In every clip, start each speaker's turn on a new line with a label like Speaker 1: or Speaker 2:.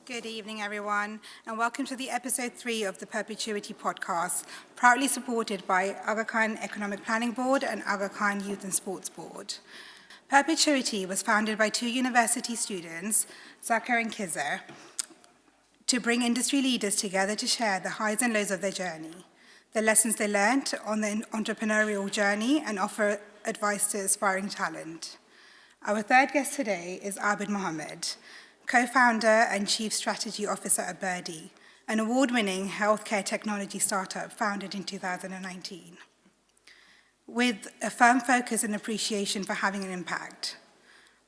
Speaker 1: Good evening, everyone, and welcome to the episode 3 of the Perpetuity Podcasts, proudly supported by Aga Khan Economic Planning Board and Aga Khan Youth and Sports Board. Perpetuity was founded by two university students, Zakir and Kizer, to bring industry leaders together to share the highs and lows of their journey, the lessons they learned on the entrepreneurial journey, and offer advice to aspiring talent. Our third guest today is Abeed Mohamed, co-founder and chief strategy officer at Birdie, an award-winning healthcare technology startup founded in 2019. With a firm focus and appreciation for having an impact.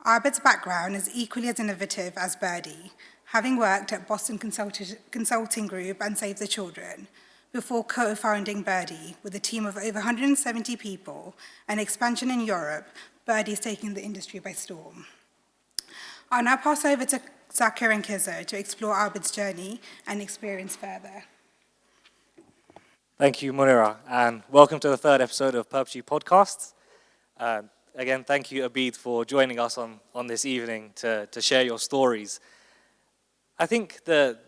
Speaker 1: Abeed's background is equally as innovative as Birdie, having worked at Boston Consulting Group and Save the Children, before co-founding Birdie with a team of over 170 people and expansion in Europe. Birdie is taking the industry by storm. I'll now pass over to Zakir and Kizer to explore Abeed's journey and experience further.
Speaker 2: Thank you, Munira, and welcome to the third episode of Perpetuity Podcasts. Again, thank you, Abeed, for joining us on this evening to share your stories. I think the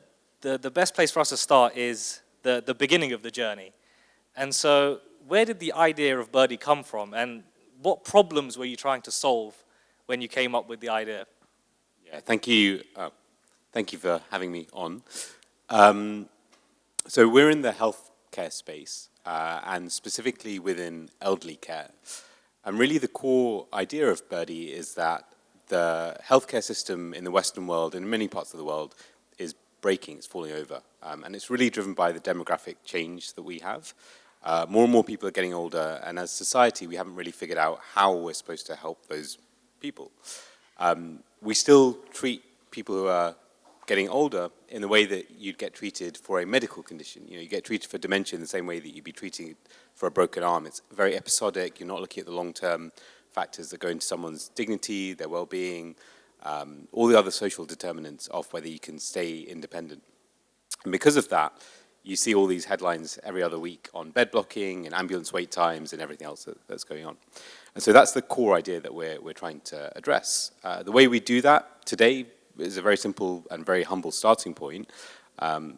Speaker 2: best place for us to start is the beginning of the journey. And so, where did the idea of Birdie come from, and what problems were you trying to solve when you came up with the idea?
Speaker 3: Yeah, thank you. Thank you for having me on. So we're in the healthcare space, and specifically within elderly care. And really the core idea of Birdie is that the healthcare system in the Western world, and in many parts of the world, is breaking, it's falling over. And it's really driven by the demographic change that we have. More and more people are getting older, and as society, we haven't really figured out how we're supposed to help those people. We still treat people who are getting older in the way that you'd get treated for a medical condition. You know, you get treated for dementia in the same way that you'd be treating for a broken arm. It's very episodic. You're not looking at the long-term factors that go into someone's dignity, their well-being, all the other social determinants of whether you can stay independent. And because of that, you see all these headlines every other week on bed blocking and ambulance wait times and everything else that's going on. And so that's the core idea that we're trying to address. The way we do that today is a very simple and very humble starting point.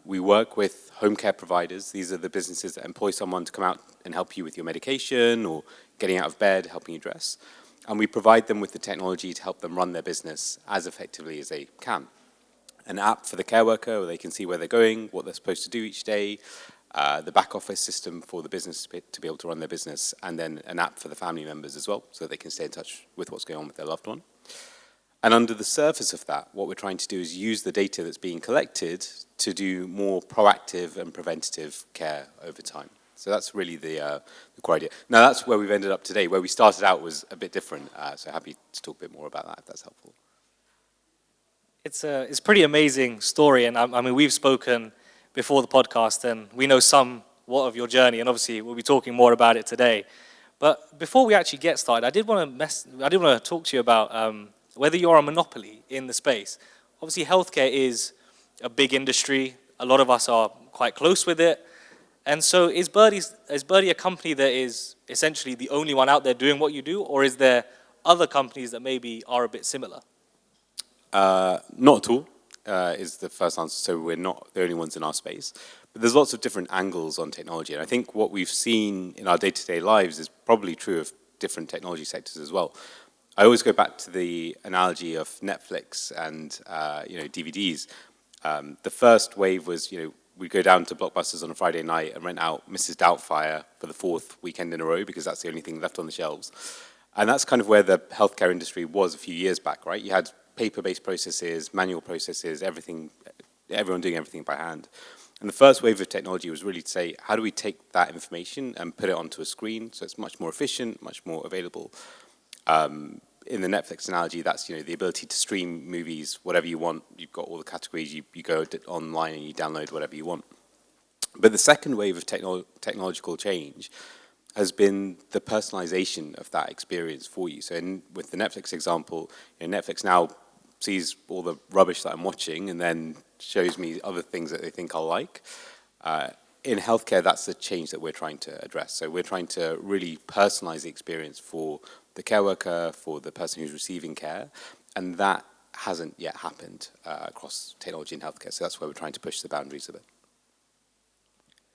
Speaker 3: We work with home care providers. These are the businesses that employ someone to come out and help you with your medication or getting out of bed, helping you dress. And we provide them with the technology to help them run their business as effectively as they can. An app for the care worker where they can see where they're going, what they're supposed to do each day, the back office system for the business to be able to run their business, and then an app for the family members as well, so they can stay in touch with what's going on with their loved one. And under the surface of that, what we're trying to do is use the data that's being collected to do more proactive and preventative care over time. So that's really the core idea. Now that's where we've ended up today. Where we started out was a bit different, so happy to talk a bit more about that if that's helpful.
Speaker 2: It's a pretty amazing story, and I mean, we've spoken before the podcast, and we know somewhat of your journey, and obviously we'll be talking more about it today. But before we actually get started, I did want to talk to you about whether you're a monopoly in the space. Obviously, healthcare is a big industry. A lot of us are quite close with it, and so is Birdie a company that is essentially the only one out there doing what you do, or is there other companies that maybe are a bit similar?
Speaker 3: Not at all, is the first answer. So we're not the only ones in our space. But there's lots of different angles on technology. And I think what we've seen in our day-to-day lives is probably true of different technology sectors as well. I always go back to the analogy of Netflix and DVDs. The first wave was, we'd go down to Blockbusters on a Friday night and rent out Mrs. Doubtfire for the 4th weekend in a row because that's the only thing left on the shelves. And that's kind of where the healthcare industry was a few years back, right? You had paper-based processes, manual processes, everyone doing everything by hand. And the first wave of technology was really to say, how do we take that information and put it onto a screen so it's much more efficient, much more available? In the Netflix analogy, that's the ability to stream movies, whatever you want. You've got all the categories, you go online and you download whatever you want. But the second wave of technological change has been the personalization of that experience for you. So with the Netflix example, Netflix now sees all the rubbish that I'm watching and then shows me other things that they think I'll like. In healthcare, that's the change that we're trying to address. So we're trying to really personalize the experience for the care worker, for the person who's receiving care, and that hasn't yet happened across technology and healthcare. So that's where we're trying to push the boundaries of it.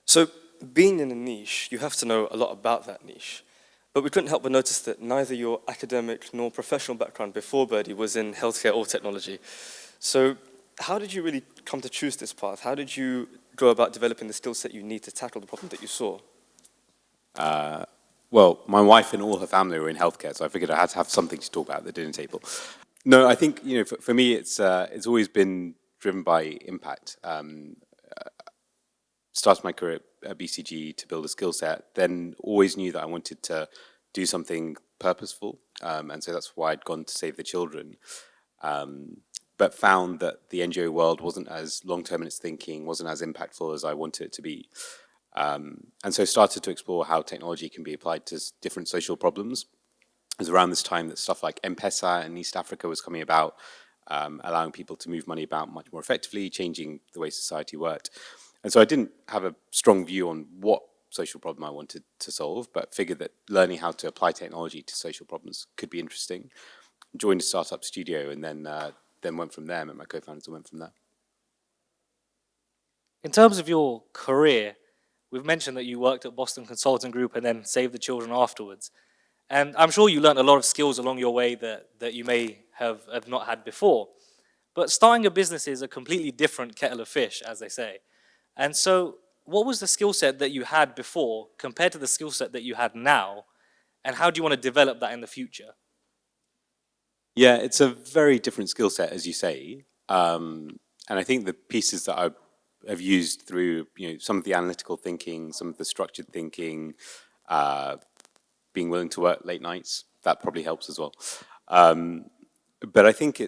Speaker 4: So being in a niche, you have to know a lot about that niche. But we couldn't help but notice that neither your academic nor professional background before Birdie was in healthcare or technology. So how did you really come to choose this path? How did you go about developing the skill set you need to tackle the problem that you saw?
Speaker 3: Well, my wife and all her family were in healthcare, so I figured I had to have something to talk about at the dinner table. No, I think, for me, it's always been driven by impact. Started my career at BCG to build a skill set, then always knew that I wanted to do something purposeful, and so that's why I'd gone to Save the Children. But found that the NGO world wasn't as long-term in its thinking, wasn't as impactful as I wanted it to be. And so started to explore how technology can be applied to different social problems. It was around this time that stuff like M-Pesa in East Africa was coming about, allowing people to move money about much more effectively, changing the way society worked. And so I didn't have a strong view on what social problem I wanted to solve, but figured that learning how to apply technology to social problems could be interesting. Joined a startup studio and then went from there, met my co-founders and went from there.
Speaker 2: In terms of your career, we've mentioned that you worked at Boston Consulting Group and then Save the Children afterwards. And I'm sure you learned a lot of skills along your way that you may have not had before. But starting a business is a completely different kettle of fish, as they say. And so what was the skill set that you had before compared to the skill set that you had now? And how do you want to develop that in the future?
Speaker 3: Yeah, it's a very different skill set, as you say. And I think the pieces that I have used through, some of the analytical thinking, some of the structured thinking, being willing to work late nights, that probably helps as well. But I think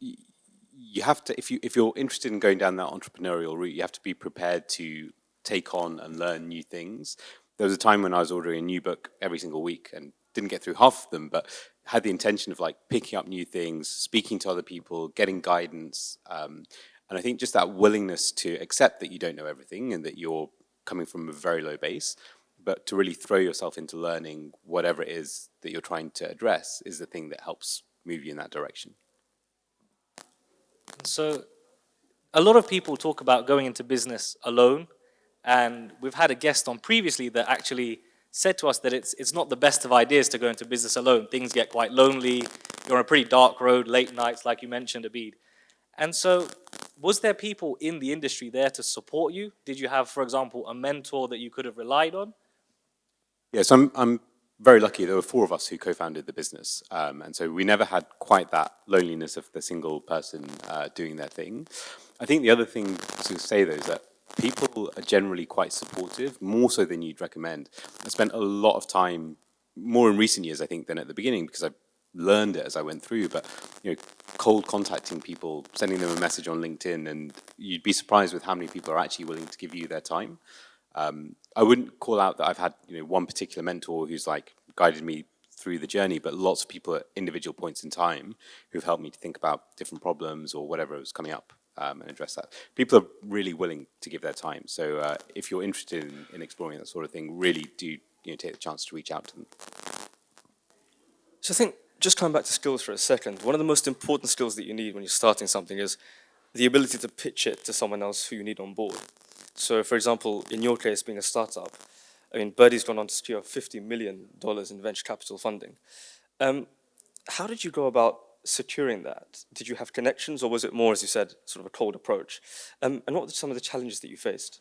Speaker 3: you have to, if you're interested in going down that entrepreneurial route, you have to be prepared to take on and learn new things. There was a time when I was ordering a new book every single week and didn't get through half of them, but had the intention of picking up new things, speaking to other people, getting guidance. And I think just that willingness to accept that you don't know everything and that you're coming from a very low base, but to really throw yourself into learning whatever it is that you're trying to address is the thing that helps move you in that direction.
Speaker 2: So a lot of people talk about going into business alone, and we've had a guest on previously that actually said to us that it's not the best of ideas to go into business alone. Things get quite lonely. You're on a pretty dark road, late nights, like you mentioned, Abeed. And so was there people in the industry there to support you? Did you have, for example, a mentor that you could have relied on?
Speaker 3: Yes, I'm very lucky. There were 4 of us who co-founded the business. And so we never had quite that loneliness of the single person doing their thing. I think the other thing to say, though, is that people are generally quite supportive, more so than you'd recommend. I spent a lot of time, more in recent years, I think, than at the beginning, because I learned it as I went through, but cold contacting people, sending them a message on LinkedIn, and you'd be surprised with how many people are actually willing to give you their time. I wouldn't call out that I've had one particular mentor who's guided me through the journey, but lots of people at individual points in time who've helped me to think about different problems or whatever was coming up and address that. People are really willing to give their time. So if you're interested in exploring that sort of thing, really do take the chance to reach out to them.
Speaker 4: So I think, just coming back to skills for a second, one of the most important skills that you need when you're starting something is the ability to pitch it to someone else who you need on board. So, for example, in your case, being a startup, Birdie's gone on to secure $50 million in venture capital funding. How did you go about securing that? Did you have connections, or was it more, as you said, sort of a cold approach? And what were some of the challenges that you faced?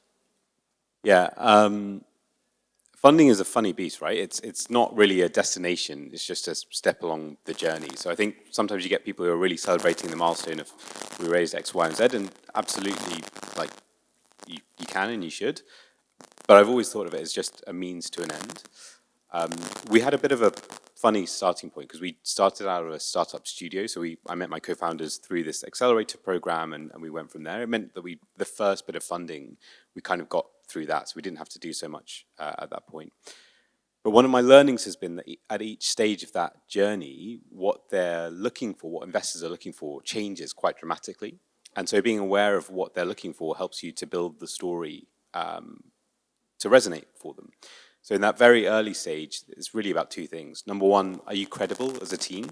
Speaker 3: Yeah, funding is a funny beast, right? It's not really a destination, it's just a step along the journey. So I think sometimes you get people who are really celebrating the milestone of we raised X, Y, and Z, and absolutely, you can and you should. But I've always thought of it as just a means to an end. We had a bit of a funny starting point because we started out of a startup studio. So I met my co-founders through this accelerator program, and we went from there. It meant that the first bit of funding, we kind of got through that. So we didn't have to do so much at that point. But one of my learnings has been that at each stage of that journey, what they're looking for, what investors are looking for, changes quite dramatically. And so being aware of what they're looking for helps you to build the story to resonate for them. So in that very early stage, it's really about 2 things. Number one, are you credible as a team?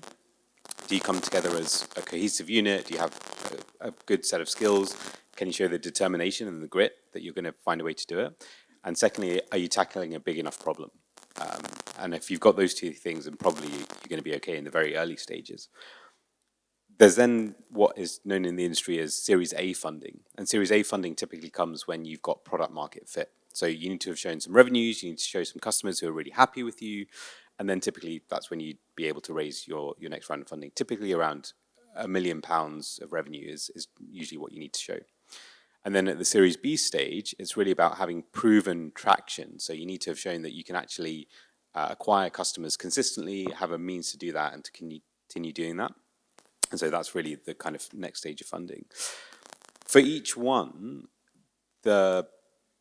Speaker 3: Do you come together as a cohesive unit? Do you have a good set of skills? Can you show the determination and the grit that you're going to find a way to do it? And secondly, are you tackling a big enough problem? And if you've got those two things, then probably you're going to be okay in the very early stages. There's then what is known in the industry as Series A funding. And Series A funding typically comes when you've got product market fit. So you need to have shown some revenues, you need to show some customers who are really happy with you, and then typically that's when you'd be able to raise your next round of funding. Typically around £1 million of revenue is usually what you need to show. And then at the Series B stage, it's really about having proven traction. So you need to have shown that you can actually acquire customers consistently, have a means to do that, and to continue doing that. And so that's really the kind of next stage of funding. For each one, the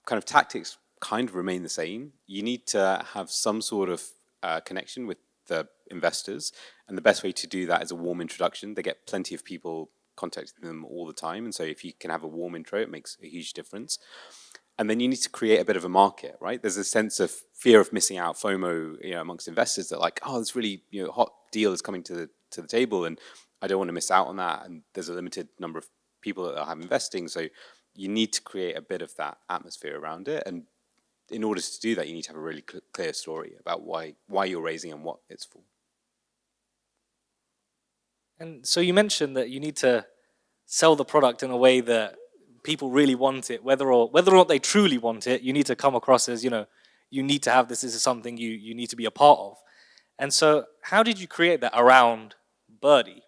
Speaker 3: kind of tactics kind of remain the same. You need to have some sort of connection with the investors, and the best way to do that is a warm introduction. They get plenty of people contacting them all the time, and so if you can have a warm intro, it makes a huge difference. And then you need to create a bit of a market, right? There's a sense of fear of missing out, FOMO, amongst investors that like, oh, this really hot deal is coming to the table, and I don't want to miss out on that. And there's a limited number of people that have investing, so you need to create a bit of that atmosphere around it. And in order to do that, you need to have a really clear story about why you're raising and what it's for.
Speaker 2: And so you mentioned that you need to sell the product in a way that people really want it, whether or not they truly want it. You need to come across as, you need to have this. This is something you need to be a part of. And so how did you create that around Birdie?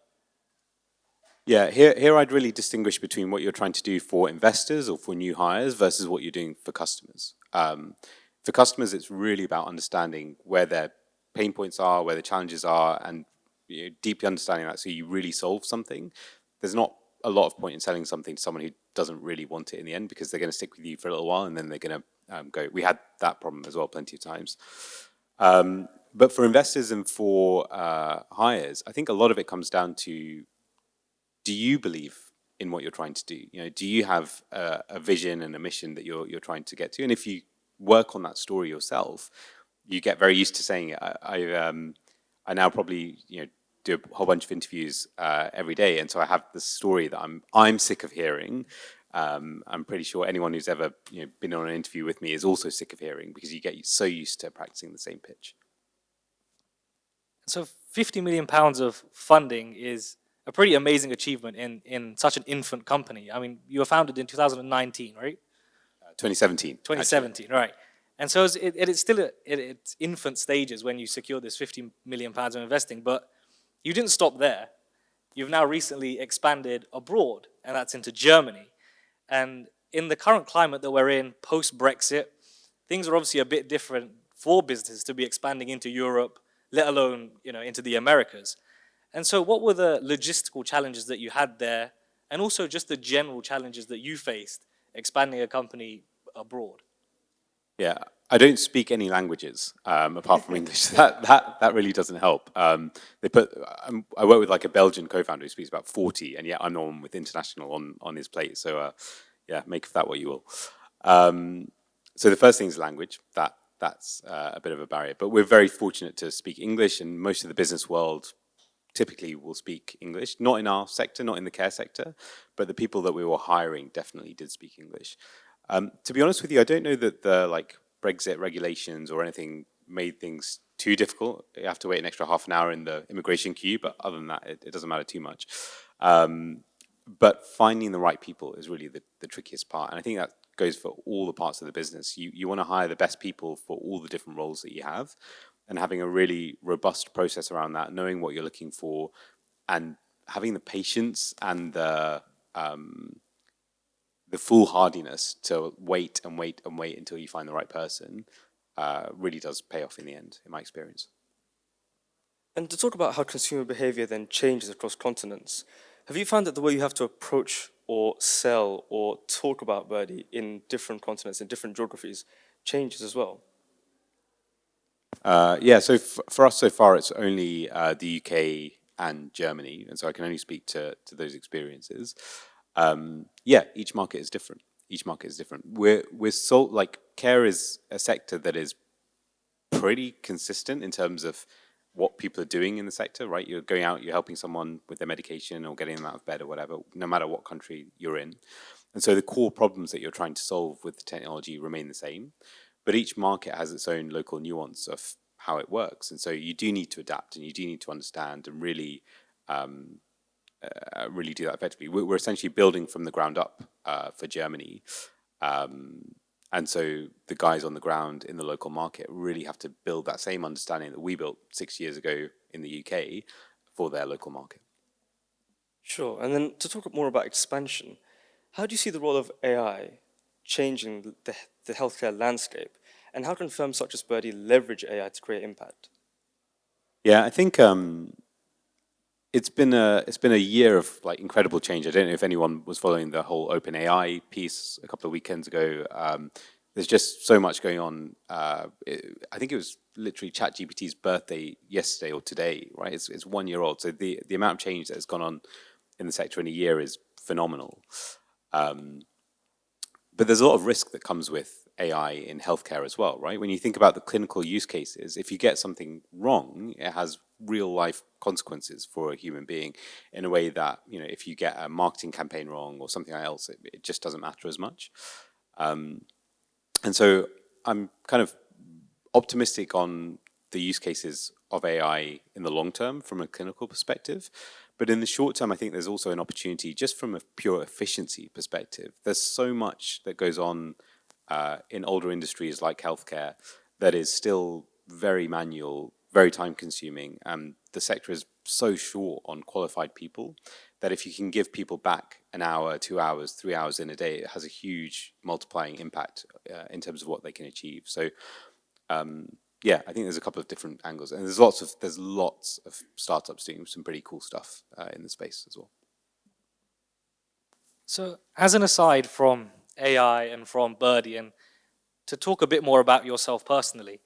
Speaker 3: Yeah, here I'd really distinguish between what you're trying to do for investors or for new hires versus what you're doing for customers. For customers, it's really about understanding where their pain points are, where the challenges are, and deeply understanding that so you really solve something. There's not a lot of point in selling something to someone who doesn't really want it in the end, because they're going to stick with you for a little while and then they're going to go. We had that problem as well plenty of times. But for investors and for hires, I think a lot of it comes down to, do you believe in what you're trying to do? Do you have a vision and a mission that you're trying to get to? And if you work on that story yourself, you get very used to saying it. I now probably do a whole bunch of interviews every day, and so I have this story that I'm sick of hearing. I'm pretty sure anyone who's ever been on an interview with me is also sick of hearing, because you get so used to practicing the same pitch.
Speaker 2: So £50 million of funding is a pretty amazing achievement in such an infant company. I mean, you were founded in 2019, right?
Speaker 3: 2017.
Speaker 2: 2017,
Speaker 3: actually.
Speaker 2: right. And so it's still at its infant stages when you secure this £50 million of investing, but you didn't stop there. You've now recently expanded abroad, and that's into Germany. And in the current climate that we're in, post-Brexit, things are obviously a bit different for businesses to be expanding into Europe, let alone into the Americas. And so what were the logistical challenges that you had there, and also just the general challenges that you faced expanding a company abroad?
Speaker 3: Yeah, I don't speak any languages apart from English. That really doesn't help. I work with like a Belgian co-founder who speaks about 40, and yet I'm the one with international on his plate. So make of that what you will. So the first thing is language. That's a bit of a barrier, but we're very fortunate to speak English, and most of the business world typically will speak English. Not in our sector, not in the care sector, but the people that we were hiring definitely did speak English. To be honest with you, I don't know that the Brexit regulations or anything made things too difficult. You have to wait an extra half an hour in the immigration queue, but other than that, it doesn't matter too much. But finding the right people is really the trickiest part, and I think that goes for all the parts of the business. You want to hire the best people for all the different roles that you have, and having a really robust process around that, knowing what you're looking for, and having the patience and the foolhardiness to wait and wait and wait until you find the right person really does pay off in the end, in my experience.
Speaker 4: And to talk about how consumer behavior then changes across continents, have you found that the way you have to approach or sell or talk about Birdie in different continents, in different geographies, changes as well?
Speaker 3: So for us so far, it's only the UK and Germany, and so I can only speak to those experiences. Each market is different. We're so care is a sector that is pretty consistent in terms of what people are doing in the sector, right? You're going out, you're helping someone with their medication or getting them out of bed or whatever, no matter what country you're in. And so the core problems that you're trying to solve with the technology remain the same, but each market has its own local nuance of how it works. And so you do need to adapt and you do need to understand and really really do that effectively. We're essentially building from the ground up for Germany. And so the guys on the ground in the local market really have to build that same understanding that we built 6 years ago in the UK for their local market.
Speaker 4: Sure. And then to talk more about expansion, how do you see the role of AI changing the healthcare landscape? And how can firms such as Birdie leverage AI to create impact?
Speaker 3: Yeah, I think it's been a year of like incredible change. I don't know if anyone was following the whole OpenAI piece a couple of weekends ago. There's just so much going on. I think it was literally ChatGPT's birthday yesterday or today, right? It's 1 year old. So the amount of change that has gone on in the sector in a year is phenomenal. But there's a lot of risk that comes with AI in healthcare as well, right? When you think about the clinical use cases, if you get something wrong, it has real life consequences for a human being in a way that, you know, if you get a marketing campaign wrong or something else, it just doesn't matter as much. And so I'm kind of optimistic on the use cases of AI in the long term from a clinical perspective. But in the short term, I think there's also an opportunity just from a pure efficiency perspective. There's so much that goes on in older industries like healthcare that is still very manual, very time consuming. And the sector is so short on qualified people that if you can give people back an hour, 2 hours, 3 hours in a day, it has a huge multiplying impact in terms of what they can achieve. So yeah, I think there's a couple of different angles, and there's lots of startups doing some pretty cool stuff in the space as well.
Speaker 2: So, as an aside from AI and from Birdie, and to talk a bit more about yourself personally,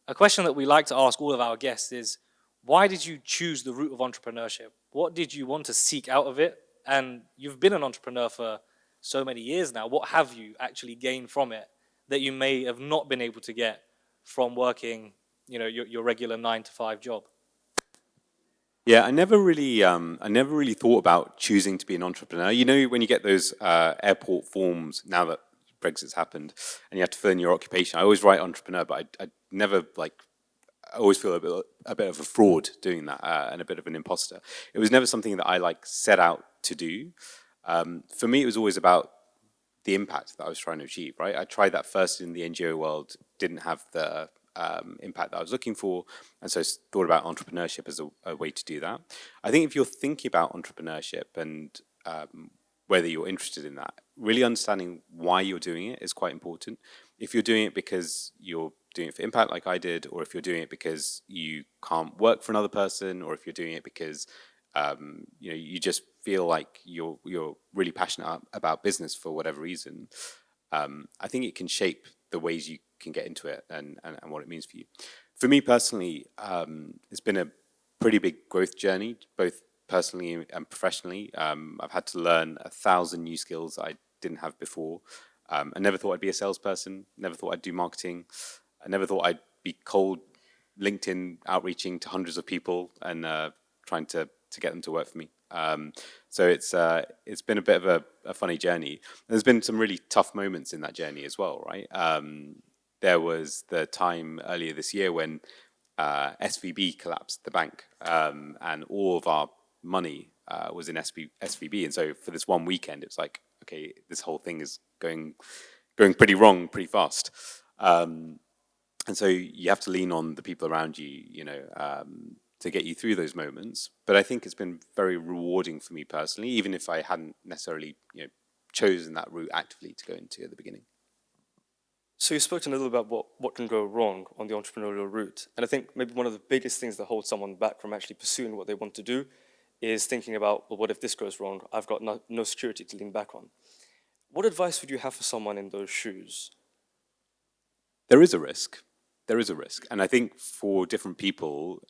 Speaker 2: a question that we like to ask all of our guests is, why did you choose the route of entrepreneurship? What did you want to seek out of it? And you've been an entrepreneur for so many years now. What have you actually gained from it that you may have not been able to get from working, you know, your regular 9 to 5 job?
Speaker 3: Yeah, I never really thought about choosing to be an entrepreneur. You know, when you get those airport forms now that Brexit's happened, and you have to fill in your occupation. I always write entrepreneur, but I never I always feel a bit of a fraud doing that and a bit of an imposter. It was never something that I set out to do. For me, it was always about the impact that I was trying to achieve, right? I tried that first in the NGO world, didn't have the impact that I was looking for, and so thought about entrepreneurship as a way to do that. I think if you're thinking about entrepreneurship and whether you're interested in that, really understanding why you're doing it is quite important. If you're doing it because you're doing it for impact like I did, or if you're doing it because you can't work for another person, or if you're doing it because you just feel like you're really passionate about business for whatever reason, I think it can shape the ways you can get into it and what it means for you. For me personally, it's been a pretty big growth journey, both personally and professionally. I've had to learn 1,000 new skills I didn't have before. I never thought I'd be a salesperson, never thought I'd do marketing. I never thought I'd be cold LinkedIn outreaching to hundreds of people and trying to get them to work for me. So it's been a bit of a funny journey. There's been some really tough moments in that journey as well, right? There was the time earlier this year when SVB collapsed, the bank, and all of our money was in SVB. And so for this one weekend, it's like, okay, this whole thing is going pretty wrong pretty fast. And so you have to lean on the people around you, to get you through those moments. But I think it's been very rewarding for me personally, even if I hadn't necessarily, chosen that route actively to go into at the beginning.
Speaker 4: So you spoke a little about what can go wrong on the entrepreneurial route. And I think maybe one of the biggest things that holds someone back from actually pursuing what they want to do is thinking about, well, what if this goes wrong? I've got no security to lean back on. What advice would you have for someone in those shoes?
Speaker 3: There is a risk. There is a risk. And I think for different people,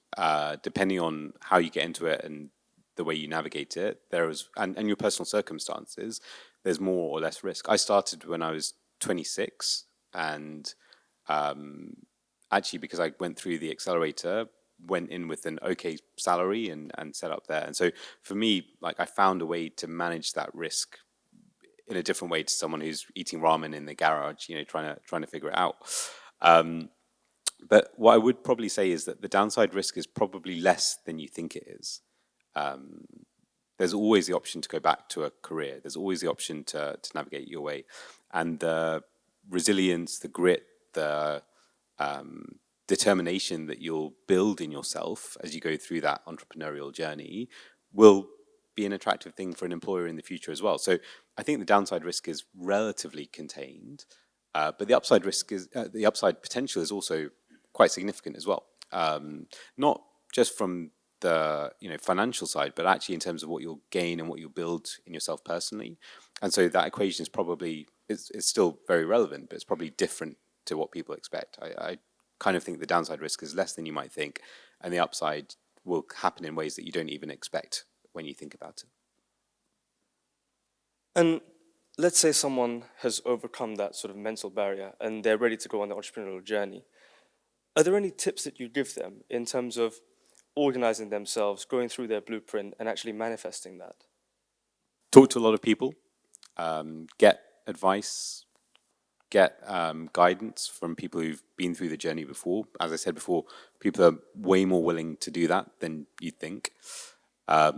Speaker 3: depending on how you get into it and the way you navigate it, and your personal circumstances, there's more or less risk. I started when I was 26, and actually because I went through the accelerator, went in with an okay salary and set up there. And so for me, like I found a way to manage that risk in a different way to someone who's eating ramen in the garage, trying to figure it out. But what I would probably say is that the downside risk is probably less than you think it is. There's always the option to go back to a career. There's always the option to navigate your way. And the resilience, the grit, the determination that you'll build in yourself as you go through that entrepreneurial journey will be an attractive thing for an employer in the future as well. So I think the downside risk is relatively contained, but the upside risk is the upside potential is also quite significant as well. Not just from the financial side, but actually in terms of what you'll gain and what you'll build in yourself personally. And so that equation is probably it's still very relevant, but it's probably different to what people expect. I kind of think the downside risk is less than you might think, and the upside will happen in ways that you don't even expect when you think about it.
Speaker 4: And let's say someone has overcome that sort of mental barrier and they're ready to go on the entrepreneurial journey. Are there any tips that you give them in terms of organizing themselves, going through their blueprint, and actually manifesting that?
Speaker 3: Talk to a lot of people, get advice, get guidance from people who've been through the journey before. As I said before, people are way more willing to do that than you think. Try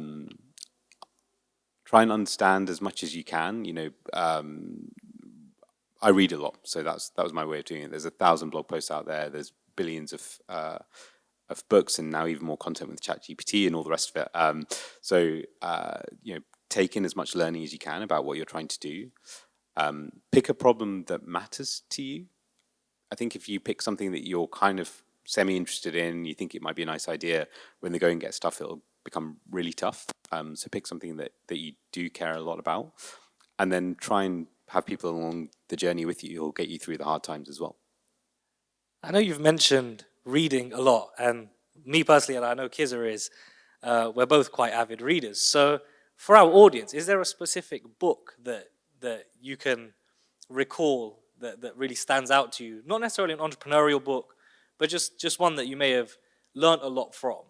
Speaker 3: and understand as much as you can. I read a lot, so that was my way of doing it. There's 1,000 blog posts out there. There's billions of books, and now even more content with ChatGPT and all the rest of it. Take in as much learning as you can about what you're trying to do. Pick a problem that matters to you. I think if you pick something that you're kind of semi-interested in, you think it might be a nice idea, when the going gets tough, it'll become really tough. So pick something that you do care a lot about, and then try and have people along the journey with you who'll get you through the hard times as well.
Speaker 2: I know you've mentioned reading a lot, and me personally, and I know Kizza is, we're both quite avid readers. So for our audience, is there a specific book that you can recall that really stands out to you? Not necessarily an entrepreneurial book, but just one that you may have learned a lot from.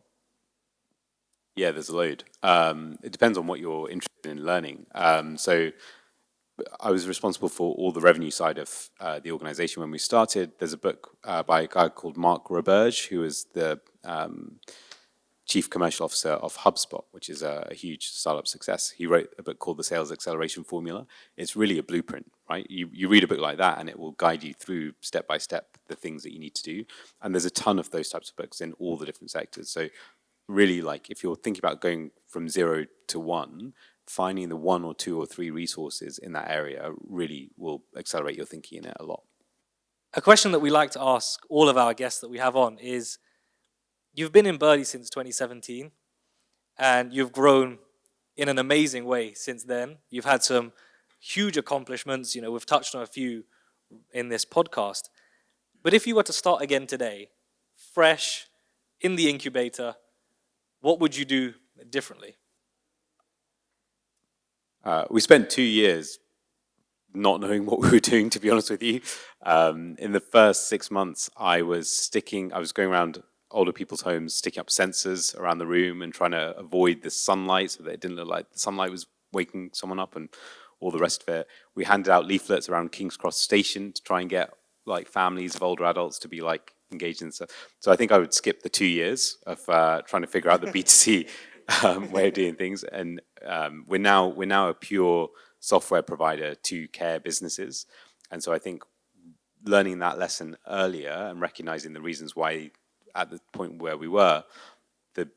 Speaker 3: Yeah, there's a load. It depends on what you're interested in learning. So I was responsible for all the revenue side of the organization when we started. There's a book by a guy called Mark Roberge, who is the chief commercial officer of HubSpot, which is a huge startup success. He wrote a book called The Sales Acceleration Formula. It's really a blueprint, right? You read a book like that and it will guide you through step by step the things that you need to do. And there's a ton of those types of books in all the different sectors. So really, like, if you're thinking about going from 0 to 1, finding the 1 or 2 or 3 resources in that area really will accelerate your thinking in it a lot.
Speaker 2: A question that we like to ask all of our guests that we have on is, you've been in Birdie since 2017, and you've grown in an amazing way since then. You've had some huge accomplishments. We've touched on a few in this podcast. But if you were to start again today, fresh, in the incubator, what would you do differently?
Speaker 3: We spent 2 years not knowing what we were doing, to be honest with you. In the first 6 months, I was going around older people's homes, sticking up sensors around the room and trying to avoid the sunlight so that it didn't look like the sunlight was waking someone up and all the rest of it. We handed out leaflets around King's Cross Station to try and get like families of older adults to be like engaged in stuff. So I think I would skip the 2 years of trying to figure out the B2C way of doing things. And we're now a pure software provider to care businesses. And so I think learning that lesson earlier and recognizing the reasons why at the point where we were, the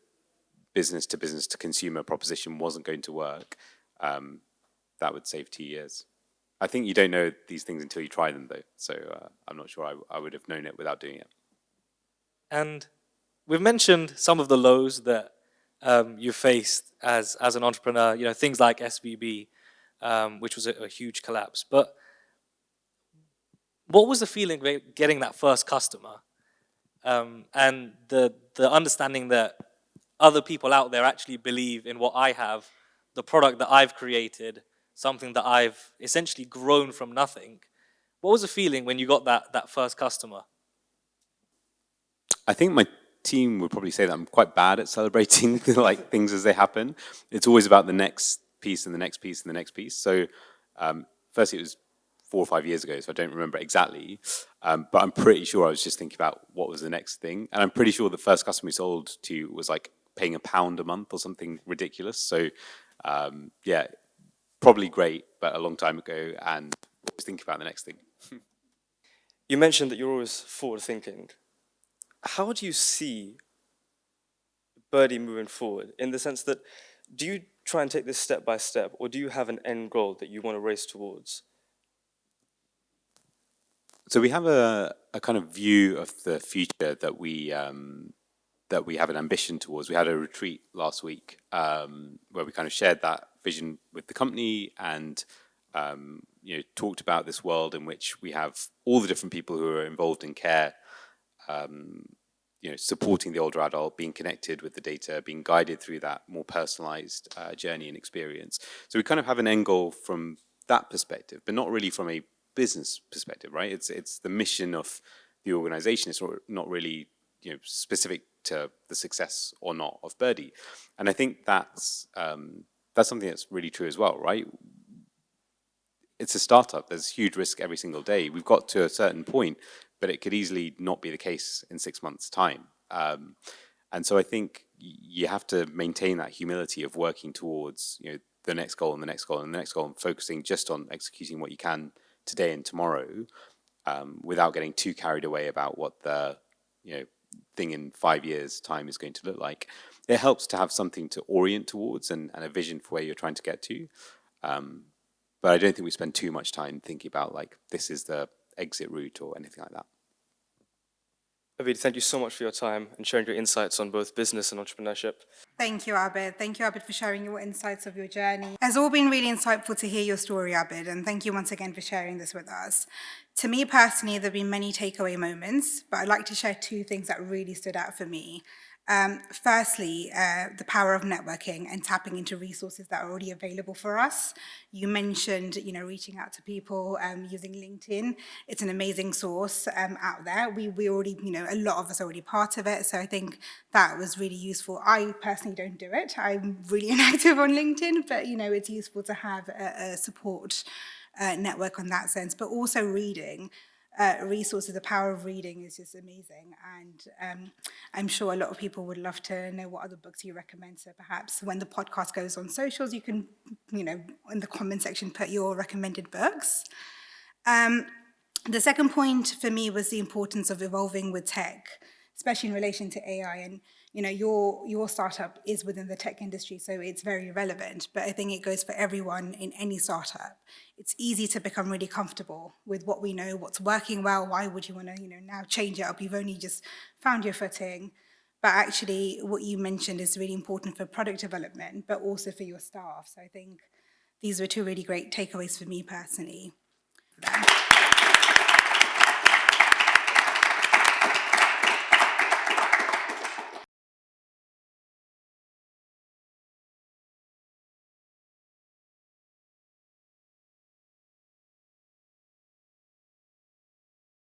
Speaker 3: business to consumer proposition wasn't going to work, that would save 2 years. I think you don't know these things until you try them, though. So I'm not sure I would have known it without doing it.
Speaker 2: And we've mentioned some of the lows that you faced as an entrepreneur, things like SVB, which was a huge collapse. But what was the feeling of getting that first customer? And the understanding that other people out there actually believe in what I have, the product that I've created, something that I've essentially grown from nothing. What was the feeling when you got that first customer?
Speaker 3: I think my team would probably say that I'm quite bad at celebrating like things as they happen. It's always about the next piece and the next piece and the next piece. So firstly, it was 4 or 5 years ago, so I don't remember exactly. But I'm pretty sure I was just thinking about what was the next thing. And I'm pretty sure the first customer we sold to was like paying £1 a month or something ridiculous. So yeah, probably great, but a long time ago, and always thinking about the next thing.
Speaker 4: You mentioned that you're always forward thinking. How do you see Birdie moving forward? In the sense that, do you try and take this step by step, or do you have an end goal that you want to race towards?
Speaker 3: So we have a kind of view of the future that we have an ambition towards. We had a retreat last week where we kind of shared that vision with the company and talked about this world in which we have all the different people who are involved in care, supporting the older adult, being connected with the data, being guided through that more personalized journey and experience. So we kind of have an end goal from that perspective, but not really from a business perspective, right? It's the mission of the organization. It's not really specific to the success or not of Birdie. And I think that's something that's really true as well, right? It's a startup. There's huge risk every single day. We've got to a certain point, but it could easily not be the case in 6 months' time. And so I think you have to maintain that humility of working towards the next goal and the next goal and the next goal, and focusing just on executing what you can today and tomorrow, without getting too carried away about what the thing in 5 years' time is going to look like. It helps to have something to orient towards and a vision for where you're trying to get to. But I don't think we spend too much time thinking about like this is the exit route or anything like that.
Speaker 4: Abeed, thank you so much for your time and sharing your insights on both business and entrepreneurship.
Speaker 1: Thank you, Abeed. Thank you, Abeed, for sharing your insights of your journey. It's all been really insightful to hear your story, Abeed, and thank you once again for sharing this with us. To me personally, there have been many takeaway moments, but I'd like to share 2 things that really stood out for me. Firstly, the power of networking and tapping into resources that are already available for us. You mentioned, reaching out to people using LinkedIn. It's an amazing source out there. We already, a lot of us are already part of it. So I think that was really useful. I personally don't do it. I'm really inactive on LinkedIn, but, it's useful to have a support network on that sense, but also reading. Resources, the power of reading is just amazing, and I'm sure a lot of people would love to know what other books you recommend. So perhaps when the podcast goes on socials, you can, in the comment section, put your recommended books. The second point for me was the importance of evolving with tech, especially in relation to AI. And your startup is within the tech industry, so it's very relevant. But I think it goes for everyone in any startup. It's easy to become really comfortable with what we know, what's working well. Why would you want to, now change it up? You've only just found your footing. But actually, what you mentioned is really important for product development, but also for your staff. So I think these were 2 really great takeaways for me personally.